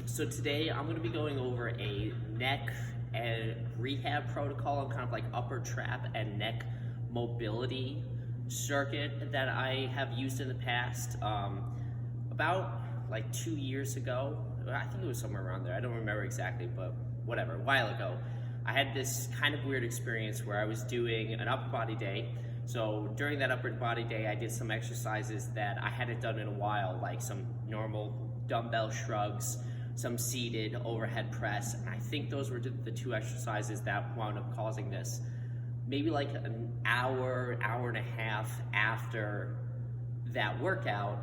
So today I'm going to be going over a neck and rehab protocol and kind of like upper trap and neck mobility circuit that I have used in the past. About like 2 years ago, I think it was somewhere around there. I don't remember exactly, but whatever, a while ago, I had this kind of weird experience where I was doing an upper body day. So during that upper body day, I did some exercises that I hadn't done in a while, like some normal dumbbell shrugs, some seated overhead press, and I think those were the two exercises that wound up causing this. Maybe like an hour, hour and a half after that workout,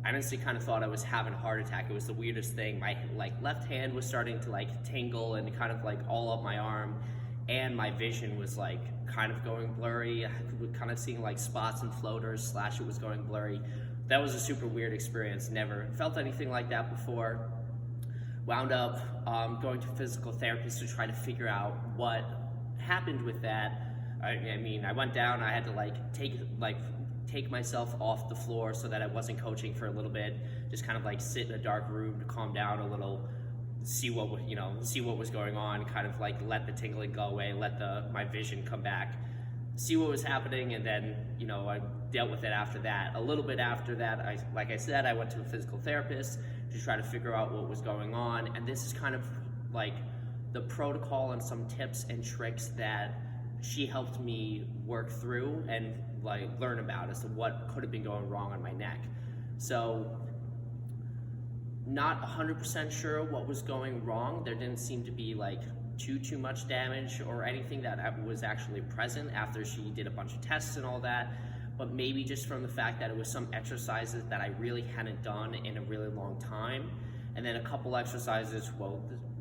I honestly kind of thought I was having a heart attack. It was the weirdest thing. My left hand was starting to tingle and kind of all up my arm, and my vision was kind of going blurry. I was kind of seeing spots and floaters, / it was going blurry. That was a super weird experience. Never felt anything like that before. Wound up going to a physical therapist to try to figure out what happened with that. I mean, I went down. I had to take myself off the floor so that I wasn't coaching for a little bit. Just kind of sit in a dark room to calm down a little, see what was going on. Kind of let the tingling go away, let my vision come back, see what was happening, and then I dealt with it after that. A little bit after that, I said, I went to a physical therapist to try to figure out what was going on, and this is kind of the protocol and some tips and tricks that she helped me work through and learn about as to what could have been going wrong on my neck. So not 100% sure what was going wrong. There didn't seem to be too much damage or anything that was actually present after she did a bunch of tests and all that, but maybe just from the fact that it was some exercises that I really hadn't done in a really long time, and then a couple exercises,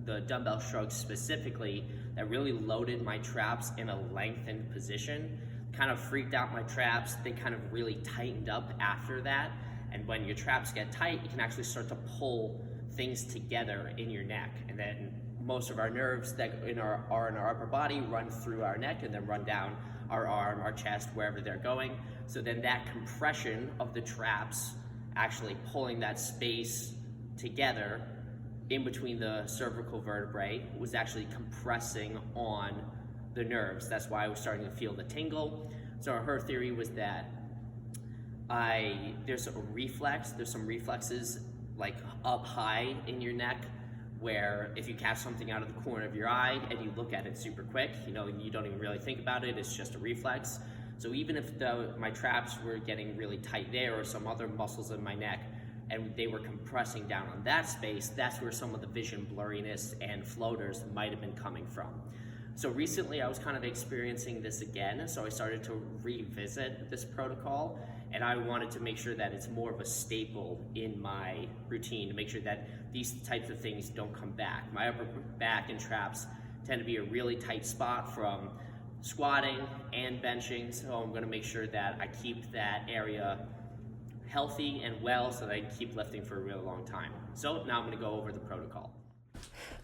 the dumbbell shrugs specifically, that really loaded my traps in a lengthened position, kind of freaked out my traps. They kind of really tightened up after that, and when your traps get tight, you can actually start to pull things together in your neck, and then most of our nerves that are in our upper body run through our neck and then run down our arm, our chest, wherever they're going. So then that compression of the traps actually pulling that space together in between the cervical vertebrae was actually compressing on the nerves. That's why I was starting to feel the tingle. So her theory was that there's some reflexes up high in your neck, where if you catch something out of the corner of your eye and you look at it super quick, you don't even really think about it, it's just a reflex. So even if my traps were getting really tight there, or some other muscles in my neck, and they were compressing down on that space, that's where some of the vision blurriness and floaters might have been coming from. So recently I was kind of experiencing this again, so I started to revisit this protocol, and I wanted to make sure that it's more of a staple in my routine, to make sure that these types of things don't come back. My upper back and traps tend to be a really tight spot from squatting and benching, so I'm going to make sure that I keep that area healthy and well so that I can keep lifting for a really long time. So now I'm going to go over the protocol.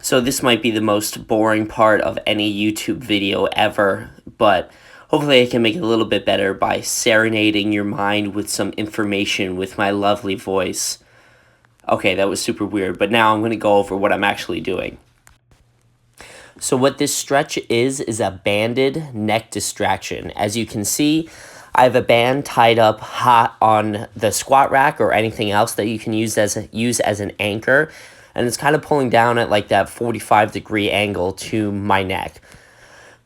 So this might be the most boring part of any YouTube video ever, but hopefully I can make it a little bit better by serenading your mind with some information with my lovely voice. Okay, that was super weird, but now I'm going to go over what I'm actually doing. So what this stretch is a banded neck distraction. As you can see, I have a band tied up hot on the squat rack or anything else that you can use as an anchor, and it's kind of pulling down at that 45-degree angle to my neck.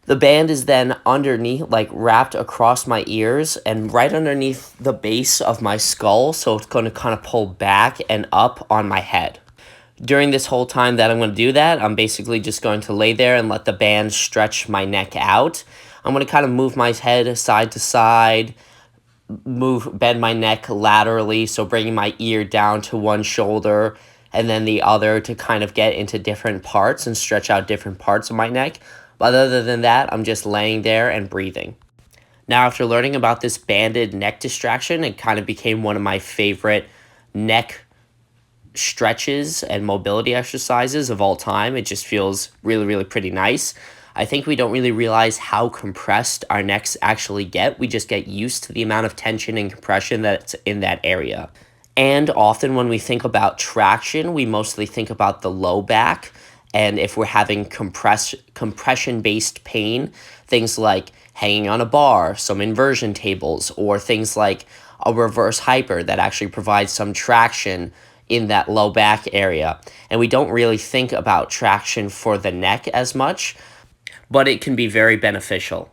The band is then underneath, wrapped across my ears and right underneath the base of my skull, so it's going to kind of pull back and up on my head. During this whole time that I'm going to do that, I'm basically just going to lay there and let the band stretch my neck out. I'm going to kind of move my head side to side, bend my neck laterally, so bringing my ear down to one shoulder and then the other to kind of get into different parts and stretch out different parts of my neck. But other than that, I'm just laying there and breathing. Now, after learning about this banded neck distraction, it kind of became one of my favorite neck stretches and mobility exercises of all time. It just feels really, really pretty nice. I think we don't really realize how compressed our necks actually get. We just get used to the amount of tension and compression that's in that area. And often when we think about traction, we mostly think about the low back. And if we're having compression-based pain, things like hanging on a bar, some inversion tables, or things like a reverse hyper that actually provides some traction in that low back area. And we don't really think about traction for the neck as much, but it can be very beneficial.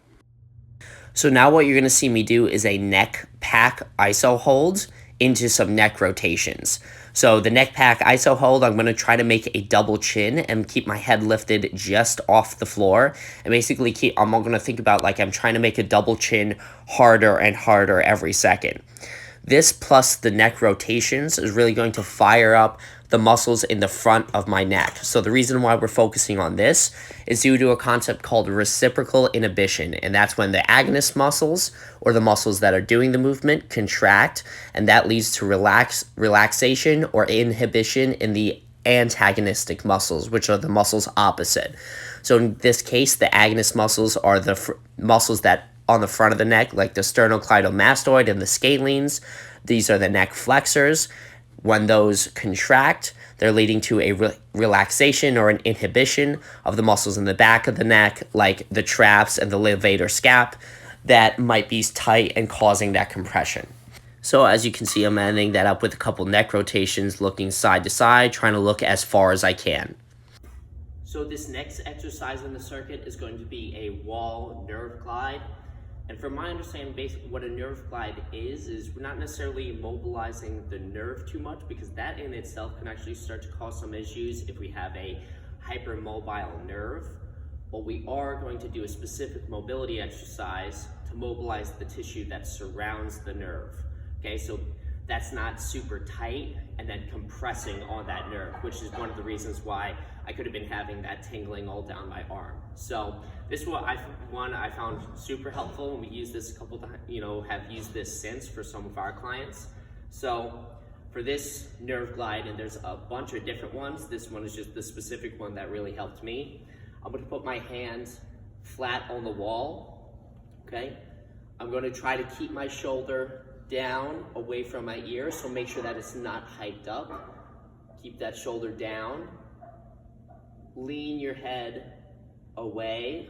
So now what you're going to see me do is a neck pack iso hold into some neck rotations. So the neck pack iso hold, I'm going to try to make a double chin and keep my head lifted just off the floor. And basically I'm going to think about like I'm trying to make a double chin harder and harder every second. This plus the neck rotations is really going to fire up the muscles in the front of my neck. So the reason why we're focusing on this is due to a concept called reciprocal inhibition. And that's when the agonist muscles, or the muscles that are doing the movement, contract, and that leads to relaxation or inhibition in the antagonistic muscles, which are the muscles opposite. So in this case, the agonist muscles are the muscles that on the front of the neck, like the sternocleidomastoid and the scalenes. These are the neck flexors. When those contract, they're leading to a relaxation or an inhibition of the muscles in the back of the neck, like the traps and the levator scap, that might be tight and causing that compression. So as you can see, I'm ending that up with a couple neck rotations, looking side to side, trying to look as far as I can. So this next exercise in the circuit is going to be a wall nerve glide. And from my understanding, basically what a nerve glide is we're not necessarily mobilizing the nerve too much, because that in itself can actually start to cause some issues if we have a hypermobile nerve. But we are going to do a specific mobility exercise to mobilize the tissue that surrounds the nerve. Okay, so that's not super tight and then compressing on that nerve, which is one of the reasons why I could have been having that tingling all down my arm. So this one I found super helpful, and we use this a couple times, have used this since for some of our clients. So for this nerve glide, and there's a bunch of different ones, this one is just the specific one that really helped me. I'm going to put my hands flat on the wall, okay? I'm going to try to keep my shoulder down away from my ear, so make sure that it's not hiked up. Keep that shoulder down. Lean your head away.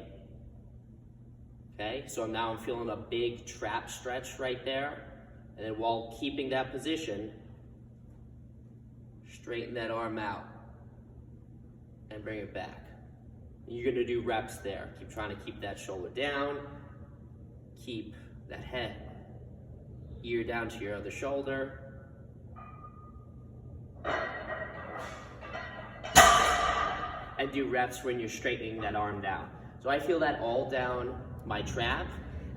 Okay, so now I'm feeling a big trap stretch right there. And then while keeping that position, straighten that arm out and bring it back. You're gonna do reps there. Keep trying to keep that shoulder down. Keep that head, ear down to your other shoulder. And do reps when you're straightening that arm down. So I feel that all down my trap,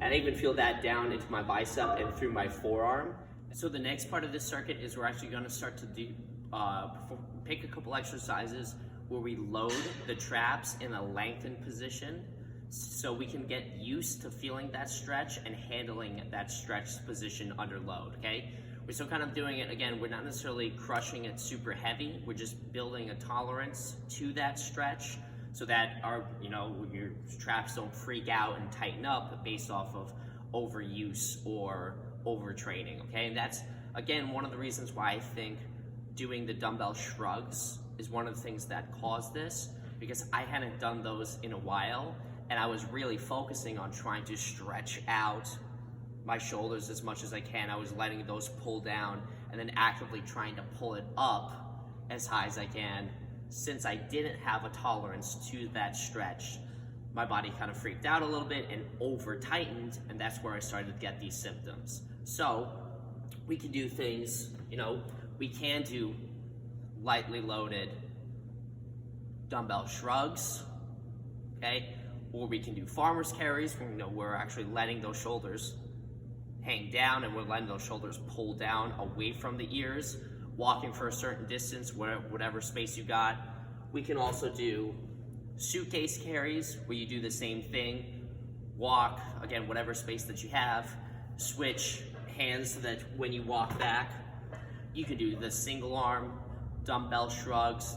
and I even feel that down into my bicep and through my forearm. So the next part of this circuit is we're actually gonna start to do, pick a couple exercises where we load the traps in a lengthened position, so we can get used to feeling that stretch and handling that stretch position under load, okay? We're still kind of doing it, again, we're not necessarily crushing it super heavy, we're just building a tolerance to that stretch so that your traps don't freak out and tighten up based off of overuse or overtraining, okay? And that's, again, one of the reasons why I think doing the dumbbell shrugs is one of the things that caused this, because I hadn't done those in a while, and I was really focusing on trying to stretch out my shoulders as much as I can. I was letting those pull down and then actively trying to pull it up as high as I can. Since I didn't have a tolerance to that stretch, my body kind of freaked out a little bit and over tightened, and that's where I started to get these symptoms. So we can do things, we can do lightly loaded dumbbell shrugs, okay? Or we can do farmer's carries, where we're actually letting those shoulders hang down and we're letting those shoulders pull down away from the ears, walking for a certain distance, whatever space you got. We can also do suitcase carries, where you do the same thing. Walk, again, whatever space that you have. Switch hands so that when you walk back, you can do the single arm dumbbell shrugs.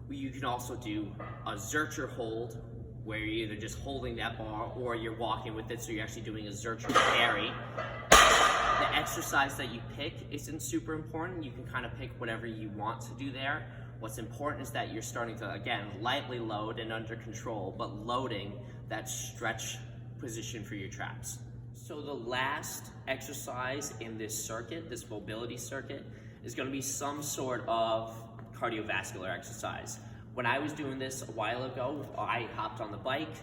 You can also do a Zercher hold, where you're either just holding that bar or you're walking with it, so you're actually doing a Zercher carry. The exercise that you pick isn't super important. You can kind of pick whatever you want to do there. What's important is that you're starting to, again, lightly load and under control, but loading that stretch position for your traps. So the last exercise in this circuit, this mobility circuit, is going to be some sort of cardiovascular exercise. When I was doing this a while ago, I hopped on the bike.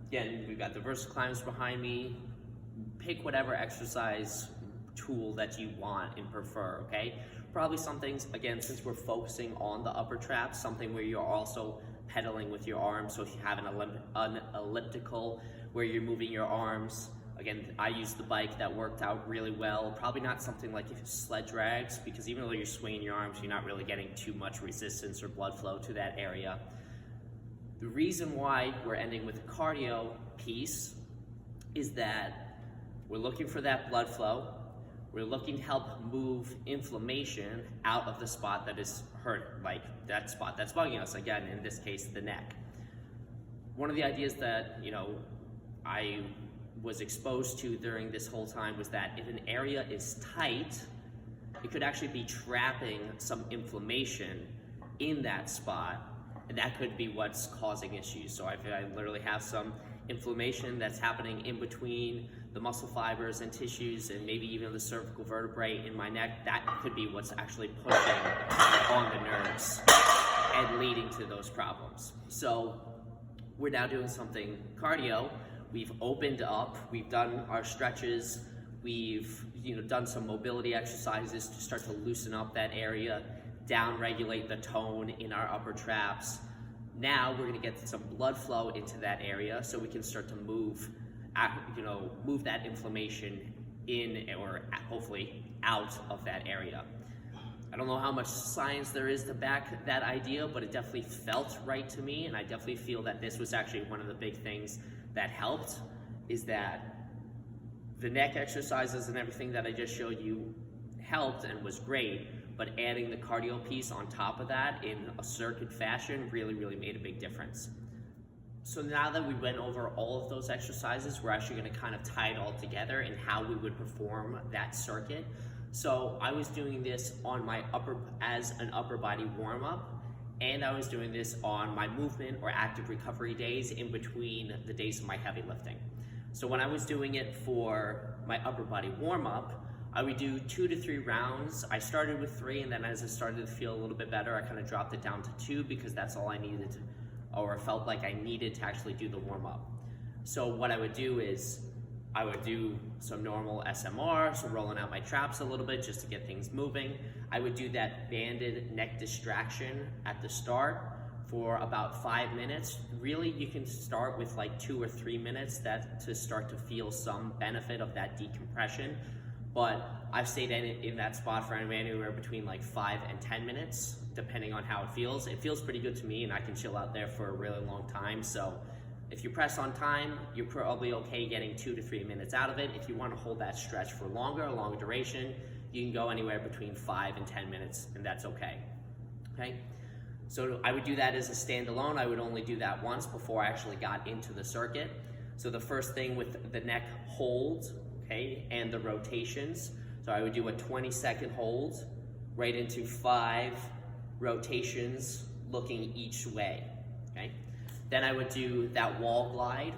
Again, we've got the VersaClimbs behind me. Pick whatever exercise tool that you want and prefer, okay? Probably something, again, since we're focusing on the upper traps, something where you're also pedaling with your arms. So if you have an elliptical where you're moving your arms, again, I used the bike, that worked out really well. Probably not something like sled drags, because even though you're swinging your arms, you're not really getting too much resistance or blood flow to that area. The reason why we're ending with the cardio piece is that we're looking for that blood flow. We're looking to help move inflammation out of the spot that is hurt, like that spot that's bugging us, again, in this case, the neck. One of the ideas that, I was exposed to during this whole time was that if an area is tight, it could actually be trapping some inflammation in that spot, and that could be what's causing issues. So I literally have some inflammation that's happening in between the muscle fibers and tissues and maybe even the cervical vertebrae in my neck. That could be what's actually pushing on the nerves and leading to those problems. So we're now doing something cardio. We've opened up, we've done our stretches, we've done some mobility exercises to start to loosen up that area, down-regulate the tone in our upper traps. Now we're gonna get some blood flow into that area so we can start to move that inflammation in, or hopefully out of that area. I don't know how much science there is to back that idea, but it definitely felt right to me, and I definitely feel that this was actually one of the big things that helped, is that the neck exercises and everything that I just showed you helped and was great, but adding the cardio piece on top of that in a circuit fashion really, really made a big difference. So now that we went over all of those exercises, we're actually going to kind of tie it all together and how we would perform that circuit. So I was doing this on my as an upper body warm-up, and I was doing this on my movement or active recovery days in between the days of my heavy lifting. So when I was doing it for my upper body warm-up, I would do 2 to 3 rounds. I started with 3, and then as I started to feel a little bit better, I kind of dropped it down to 2 because that's all I needed to, or felt like I needed to actually do the warm-up. So what I would do is I would do some normal SMR, so rolling out my traps a little bit just to get things moving. I would do that banded neck distraction at the start for about 5 minutes. Really, you can start with like 2 or 3 minutes to start to feel some benefit of that decompression. But I've stayed in that spot for anywhere between like 5 and 10 minutes, depending on how it feels. It feels pretty good to me, and I can chill out there for a really long time. So if you press on time, you're probably okay getting 2 to 3 minutes out of it. If you want to hold that stretch for longer, a longer duration, you can go anywhere between 5 and 10 minutes, and that's okay. Okay? So I would do that as a standalone. I would only do that once before I actually got into the circuit. So the first thing with the neck hold, okay, and the rotations. So I would do a 20-second hold right into 5 rotations looking each way, okay? Then I would do that wall glide,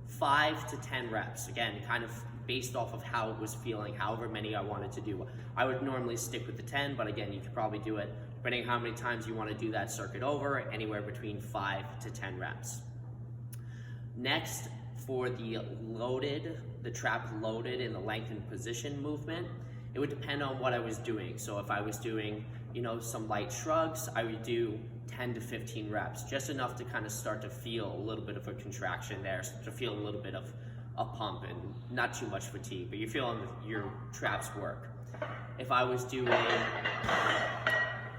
5 to 10 reps. Again, kind of based off of how it was feeling, however many I wanted to do. I would normally stick with the 10, but again, you could probably do it, depending on how many times you want to do that circuit over, anywhere between 5 to 10 reps. Next, for the trap loaded in the lengthened position movement, it would depend on what I was doing. So if I was doing, some light shrugs, I would do 10 to 15 reps, just enough to kind of start to feel a little bit of a contraction there, to feel a little bit of a pump and not too much fatigue, but you're feeling your traps work. If I was doing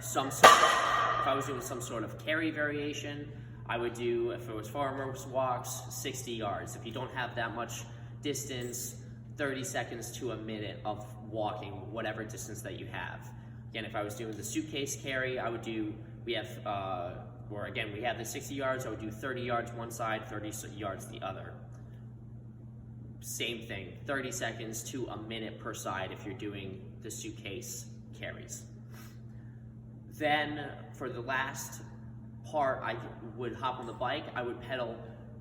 some sort of carry variation, I would do, if it was farmer's walks, 60 yards. If you don't have that much distance, 30 seconds to a minute of walking, whatever distance that you have. Again, if I was doing the suitcase carry, I would do, we have the 60 yards, I would do 30 yards one side, 30 yards the other. same thing, 30 seconds to a minute per side if you're doing the suitcase carries. Then for the last part, I would hop on the bike. I would pedal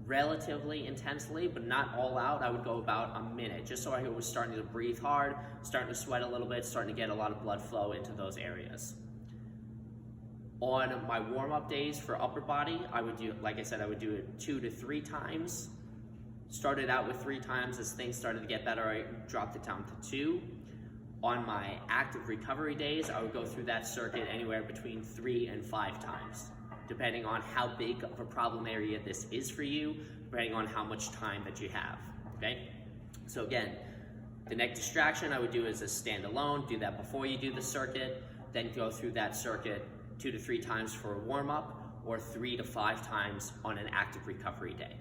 relatively intensely, but not all out. I would go about a minute, just so I was starting to breathe hard, starting to sweat a little bit, starting to get a lot of blood flow into those areas. On my warm-up days for upper body, I would do, like I said, I would do it 2 to 3 times. Started out with 3 times. As things started to get better, I dropped it down to 2. On my active recovery days, I would go through that circuit anywhere between 3 and 5 times, depending on how big of a problem area this is for you, depending on how much time that you have, okay? So again, the neck distraction I would do as a standalone, do that before you do the circuit, then go through that circuit 2 to 3 times for a warm-up, or 3 to 5 times on an active recovery day.